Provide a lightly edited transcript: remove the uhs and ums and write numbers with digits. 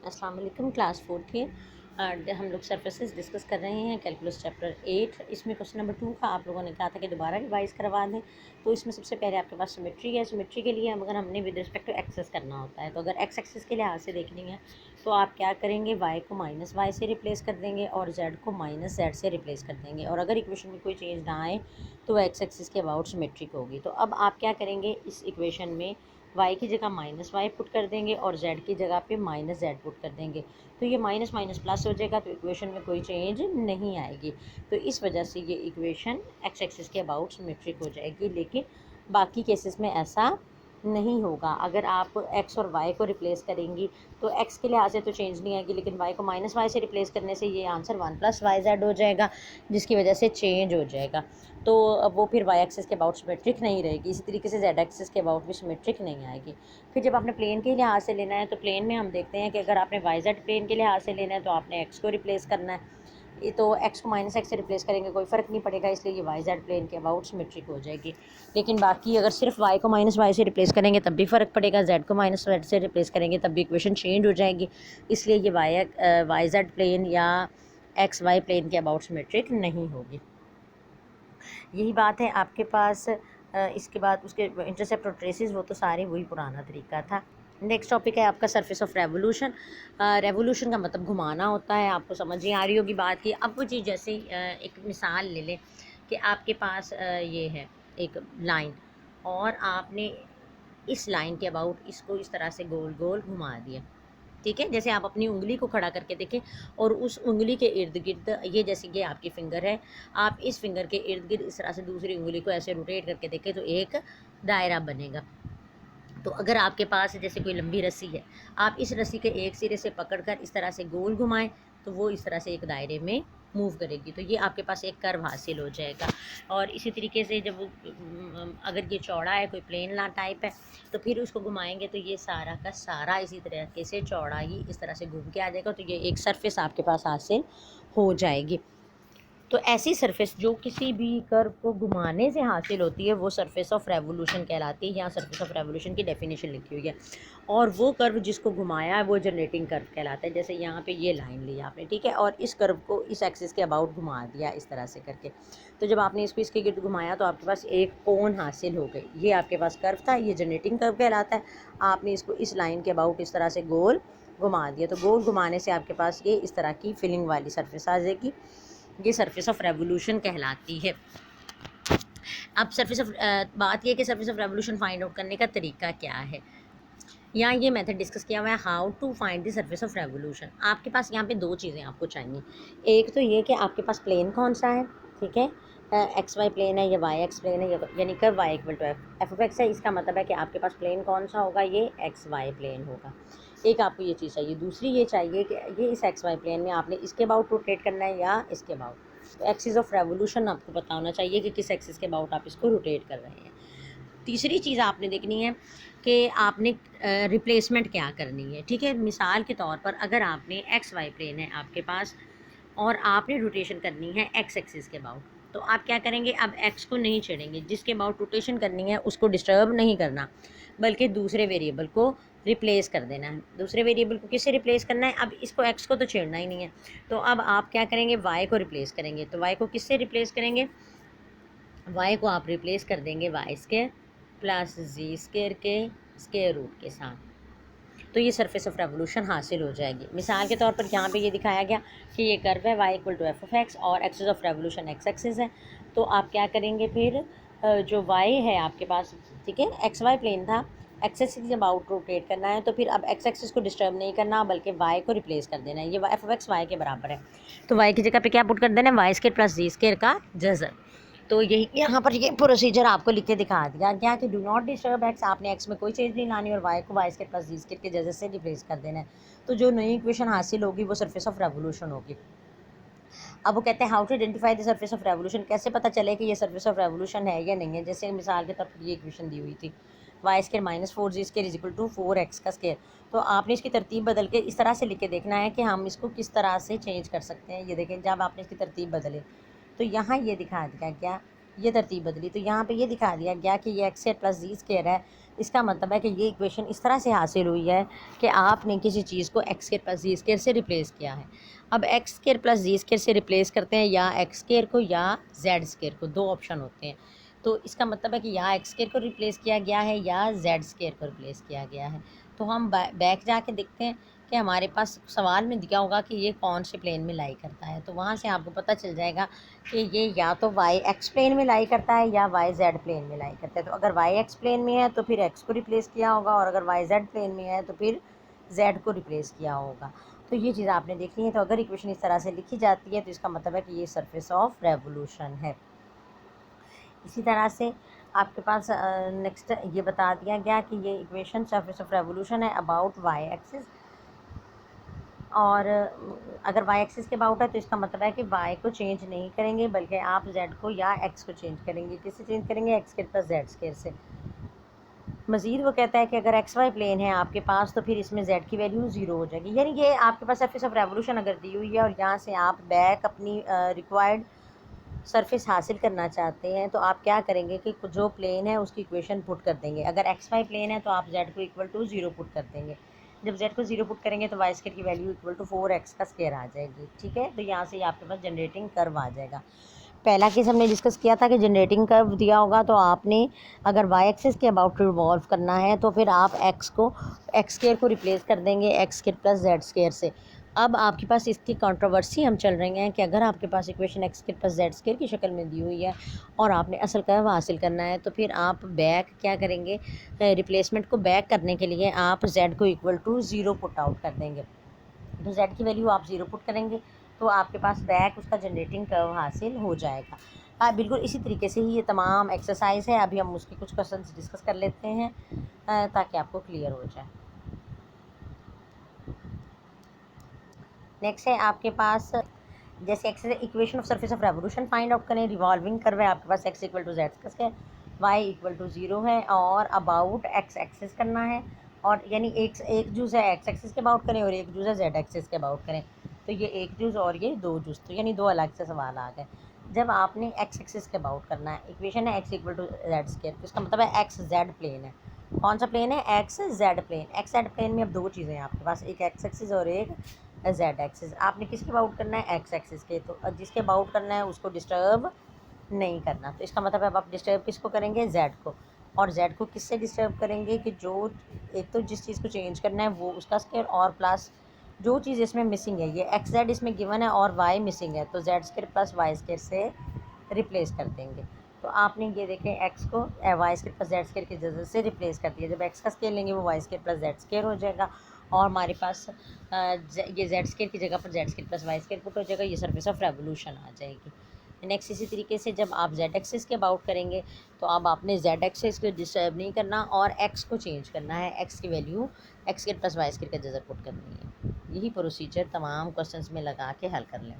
अस्सलाम वालेकुम। क्लास 4 के हम लोग सरफेसेस डिस्कस कर रहे हैं, कैलकुलस चैप्टर 8। इसमें क्वेश्चन नंबर 2 का आप लोगों ने कहा था कि दोबारा रिवाइज करवा दें। तो इसमें सबसे पहले आपके पास सिमेट्री है। सिमेट्री के लिए अगर हमने विद रिस्पेक्ट टू एक्सेस करना होता है, तो अगर एक्स एक्सिस के लिहाज से देखनी है तो आप क्या करेंगे, वाई को माइनस वाई से रिप्लेस कर देंगे और जेड को माइनस जेड से रिप्लेस कर देंगे। और अगर इक्वेशन में कोई चेंज ना आए तो एक्स एक्सिस के अबाउट सिमेट्रिक होगी। तो अब आप क्या करेंगे, इस इक्वेशन में y की जगह माइनस वाई पुट कर देंगे और z की जगह पे माइनस जेड पुट कर देंगे। तो ये माइनस माइनस प्लस हो जाएगा, तो इक्वेशन में कोई चेंज नहीं आएगी। तो इस वजह से ये इक्वेशन एक्स एक्सिस के अबाउट सिमेट्रिक हो जाएगी। लेकिन बाकी केसेस में ऐसा नहीं होगा। अगर आप x और y को रिप्लेस करेंगी तो x के लिहाज से तो चेंज नहीं आएगी, लेकिन y को माइनस वाई से रिप्लेस करने से ये आंसर 1 + yz हो जाएगा, जिसकी वजह से चेंज हो जाएगा। तो अब वो फिर y एक्सिस के अबाउट सिमेट्रिक नहीं रहेगी। इसी तरीके से z एक्सिस के अबाउट भी सिमेट्रिक नहीं आएगी। फिर जब आपने प्लेन के लिहाज से लेना है, तो प्लेन में हम देखते हैं कि अगर आपने yz प्लेन के लिहाज से लेना है तो आपने x को रिप्लेस करना है। तो x को माइनस एक्स से रिप्लेस करेंगे, कोई फ़र्क नहीं पड़ेगा, इसलिए ये yz प्लेन के अबाउट सिमेट्रिक हो जाएगी। लेकिन बाकी अगर सिर्फ y को माइनस वाई से रिप्लेस करेंगे तब भी फ़र्क पड़ेगा, z को माइनस जेड से रिप्लेस करेंगे तब भी इक्वेशन चेंज हो जाएगी। इसलिए ये yz प्लेन या xy प्लेन के अबाउट सिमेट्रिक नहीं होगी। यही बात है आपके पास। इसके बाद उसके इंटरसेप्ट और ट्रेसेस, वो तो सारे वही पुराना तरीका था। नेक्स्ट टॉपिक है आपका सरफेस ऑफ रेवोल्यूशन। रेवोल्यूशन का मतलब घुमाना होता है। आपको समझ नहीं आ रही होगी बात की। अब वो चीज़ जैसे एक मिसाल ले लें कि आपके पास ये है एक लाइन और आपने इस लाइन के अबाउट इसको इस तरह से गोल गोल घुमा दिया। ठीक है, जैसे आप अपनी उंगली को खड़ा करके देखें और उस उंगली के इर्द गिर्द, ये जैसे ये आपकी फिंगर है, आप इस फिंगर के इर्द गिर्द इस तरह से दूसरी उंगली को ऐसे रोटेट करके देखें तो एक दायरा बनेगा। तो अगर आपके पास जैसे कोई लंबी रस्सी है, आप इस रस्सी के एक सिरे से पकड़कर इस तरह से गोल घुमाएं तो वो इस तरह से एक दायरे में मूव करेगी। तो ये आपके पास एक कर्व हासिल हो जाएगा। और इसी तरीके से जब अगर ये चौड़ा है, कोई प्लेन ला टाइप है, तो फिर उसको घुमाएंगे तो ये सारा का सारा इसी तरीके से चौड़ा ही इस तरह से घूम के आ जाएगा। तो ये एक सरफेस आपके पास हासिल हो जाएगी। तो ऐसी सरफेस जो किसी भी कर्व को घुमाने से हासिल होती है वो सरफेस ऑफ रेवोल्यूशन कहलाती है। यहाँ सरफेस ऑफ रेवोल्यूशन की डेफिनेशन लिखी हुई है। और वो कर्व जिसको घुमाया है वो जनरेटिंग कर्व कहलाता है। जैसे यहाँ पे ये लाइन ली आपने, ठीक है, और इस कर्व को इस एक्सिस के अबाउट घुमा दिया इस तरह से करके। तो जब आपने इसको इसके गिर्द घुमाया तो आपके पास एक कोन हासिल हो गई। ये आपके पास कर्व था, ये जनरेटिंग कर्व कहलाता है। आपने इसको इस लाइन के अबाउट इस तरह से गोल घुमा दिया, तो गोल घुमाने से आपके पास ये इस तरह की फिलिंग वाली सरफेस आ जाएगी। ये सरफेस ऑफ रेवोल्यूशन कहलाती है। अब सरफेस ऑफ बात यह कि surface of revolution find out करने का तरीका क्या है। यहाँ ये मेथड डिस्कस किया हुआ है, how to find the surface of revolution. आपके पास यहाँ पे दो चीज़ें आपको चाहिए। एक तो ये कि आपके पास प्लेन कौन सा है, ठीक है, एक्स वाई प्लेन है या वाई एक्स प्लेन है, यानी curve y equal to F of x है। इसका मतलब है कि आपके पास प्लेन कौन सा होगा, ये एक्स वाई प्लेन होगा। एक आपको ये चीज़ चाहिए। दूसरी ये चाहिए कि ये इस एक्स वाई प्लेन में आपने इसके अबाउट रोटेट करना है या इसके अबाउट। तो एक्सिस ऑफ रेवोल्यूशन आपको पता होना चाहिए कि किस एक्सिस के अबाउट आप इसको रोटेट कर रहे हैं। तीसरी चीज़ आपने देखनी है कि आपने रिप्लेसमेंट क्या करनी है। ठीक है, मिसाल के तौर पर अगर आपने एक्स वाई प्लेन है आपके पास और आपने रोटेशन करनी है एक्स एक्सिस के अबाउट, तो आप क्या करेंगे, अब एक्स को नहीं छेड़ेंगे, जिसके अबाउट रोटेशन करनी है उसको डिस्टर्ब नहीं करना, बल्कि दूसरे वेरिएबल को रिप्लेस कर देना है। दूसरे वेरिएबल को किससे रिप्लेस करना है, अब इसको एक्स को तो छेड़ना ही नहीं है। तो अब आप क्या करेंगे, वाई को रिप्लेस करेंगे। तो वाई को किससे रिप्लेस करेंगे, वाई को आप रिप्लेस कर देंगे वाई स्क्वायर प्लस जी स्क्वायर के स्क्वायर रूट के साथ। तो ये सरफेस ऑफ रेवोल्यूशन हासिल हो जाएगी। मिसाल के तौर पर यहाँ पे ये दिखाया गया कि ये कर्व है y equal to F of X और axis of revolution X axis है। तो आप क्या करेंगे फिर, जो y है आपके पास, ठीक है, एक्स वाई प्लेन था, एक्स एक्सिस के अबाउट रोटेट करना है, तो फिर अब एक्स एक्सिस को डिस्टर्ब नहीं करना बल्कि y को रिप्लेस कर देना है। ये एफ ऑफ एक्स वाई के बराबर है, तो y की जगह पे क्या पुट कर देना है, वाई स्क्वायर प्लस जी स्क्वायर का जज़र। तो यही यहाँ पर ये प्रोसीजर आपको लिख के दिखा दिया गया कि डू नॉट डिस्टर्ब एक्स। आपने एक्स में कोई चेंज नहीं लानी और वाई को वाई स्क्वायर प्लस जी स्क्वायर के जैसे से रिप्लेस कर देना है। तो जो नई इक्वेशन हासिल होगी वो सरफेस ऑफ रेवोल्यूशन होगी। अब वो कहते हैं how to identify the surface of revolution, कैसे पता चले कि ये सरफेस ऑफ रेवोल्यूशन है या नहीं है। जैसे मिसाल के तौर पर ये इक्वेशन दी हुई थी, y square minus 4g square is equal to 4x का स्क्वायर। तो आपने इसकी तरतीब बदल के इस तरह से लिख के देखना है कि हम इसको किस तरह से चेंज कर सकते हैं। ये देखें, जब आपने इसकी तरतीब बदले तो यहाँ ये दिखा दिया गया, ये तरतीब बदली तो यहाँ पे ये दिखा दिया गया कि ये एक्स स्क्वायर प्लस जी स्क्वायर है, इसका मतलब है कि ये इक्वेशन इस तरह से हासिल हुई है कि आपने किसी चीज़ को एक्स स्केयर प्लस जी स्केयर से रिप्लेस किया है। अब एक्स स्केयर प्लस जी स्केयर से रिप्लेस करते हैं या एक्स स्केयर को या जेड स्केयर को, दो ऑप्शन होते हैं। तो इसका मतलब है कि या एक्स स्केयर को रिप्लेस किया गया है या जेड स्केयर को रिप्लेस किया गया है। तो हम बैक जाके देखते हैं कि हमारे पास सवाल में दिया होगा कि ये कौन से प्लेन में लाई करता है, तो वहाँ से आपको पता चल जाएगा कि ये या तो वाई एक्स प्लेन में लाई करता है या वाई जेड प्लेन में लाई करता है। तो अगर वाई एक्स प्लेन में है तो फिर एक्स को रिप्लेस किया होगा, और अगर वाई जेड प्लेन में है तो फिर जेड को रिप्लेस किया होगा। तो ये चीज़ आपने देखनी है। तो अगर इक्वेशन इस तरह से लिखी जाती है तो इसका मतलब है कि ये सरफेस ऑफ रेवोल्यूशन है। इसी तरह से आपके पास नेक्स्ट ये बता दिया गया कि ये इक्वेशन सरफेस ऑफ रेवोल्यूशन है अबाउट वाई एक्सिस, और अगर वाई एक्सिस के अबाउट है तो इसका मतलब है कि वाई को चेंज नहीं करेंगे बल्कि आप जेड को या एक्स को चेंज करेंगे। किससे चेंज करेंगे? X square plus Z square से। मज़ीद वो कहता है कि अगर एक्स वाई प्लेन है आपके पास तो फिर इसमें जेड की वैल्यू ज़ीरो हो जाएगी। यानी ये आपके पास सरफेस ऑफ रेवोल्यूशन अगर दी हुई है और यहाँ से आप बैक अपनी रिक्वायर्ड सरफेस हासिल करना चाहते हैं तो आप क्या करेंगे कि जो प्लेन है उसकी इक्वेशन पुट कर देंगे। अगर एक्स वाई प्लेन है तो आप जेड को इक्वल टू ज़ीरो पुट कर देंगे। जब जेड को ज़ीरो पुट करेंगे तो वाई स्क्वायर की वैल्यू इक्वल टू 4x का स्क्वायर आ जाएगी। ठीक है, तो यहाँ से आपके पास जनरेटिंग कर्व आ जाएगा। पहला केस हमने डिस्कस किया था कि जनरेटिंग कर्व दिया होगा तो आपने अगर वाई एक्सिस के अबाउट रिवॉल्व करना है तो फिर आप एक्स स्क्वायर को रिप्लेस कर देंगे x square plus Z square से। अब आपके पास इसकी कंट्रोवर्सी हम चल रही हैं कि अगर आपके पास equation X square plus Z square की शक्ल में दी हुई है और आपने असल कर्व हासिल करना है तो फिर आप बैक क्या करेंगे? रिप्लेसमेंट को बैक करने के लिए आप जेड को equal to zero put out कर देंगे। तो जेड की वैल्यू आप ज़ीरो पुट करेंगे तो आपके पास बैक उसका जनरेटिंग कर्व हासिल हो जाएगा। बिल्कुल इसी तरीके से ही ये तमाम एक्सरसाइज है। अभी हम उसके कुछ क्वेश्चन डिस्कस कर लेते हैं ताकि आपको क्लियर हो जाए। नेक्स्ट है आपके पास जैसे x equation of surface of revolution find out करें। रिवॉल्विंग कर्व है आपके पास, एक्स इक्वल टू जेड का square, y equal to zero है और अबाउट एक्स एक्सिस करना है। और यानी एक जूज़ है एक्स एक्सिस के अबाउट करें और एक जूज़ है जेड एक्सिस के अबाउट करें। तो ये एक जूज़ और ये दो जूज़, तो यानी दो अलग से सवाल आ गए। जब आपने एक्स एक्सिस के अबाउट करना है, इक्वेशन है x equal to z square, तो इसका मतलब है एक्स जेड प्लेन है। कौन सा प्लेन है? X z plane. X z plane में अब दो चीज़ें हैं आपके पास, एक एक्स एक्सिस और एक जेड एक्सिस। आपने किसके अबाउट करना है? एक्स एक्सिस के। तो जिसके अबाउट करना है उसको डिस्टर्ब नहीं करना। तो इसका मतलब है अब आप डिस्टर्ब किसको करेंगे? जेड को। और जेड को किससे डिस्टर्ब करेंगे कि जो एक तो जिस चीज़ को चेंज करना है वो उसका स्क्वायर, और प्लस जो चीज़ इसमें मिसिंग है, ये एक्स जेड इसमें गिवन है और वाई मिसिंग है, तो z square plus y square से रिप्लेस कर देंगे। तो आपने ये देखें एक्स को y square plus Z square की जगह से रिप्लेस कर दिया। जब एक्स का स्केयर लेंगे वो y square plus Z square हो जाएगा और हमारे पास ये जेड स्क्वायर की जगह पर z square plus y square put हो जाएगा। ये सरफेस ऑफ रेवोल्यूशन आ जाएगी। नेक्स्ट इसी तरीके से जब आप जेड एक्सिस के अबाउट करेंगे तो अब आपने जेड एक्सिस को डिस्टर्ब नहीं करना और एक्स को चेंज करना है। एक्स की value x square plus y square का जगह पुट करनी है। यही प्रोसीजर तमाम क्वेश्चंस में लगा के हल कर लें।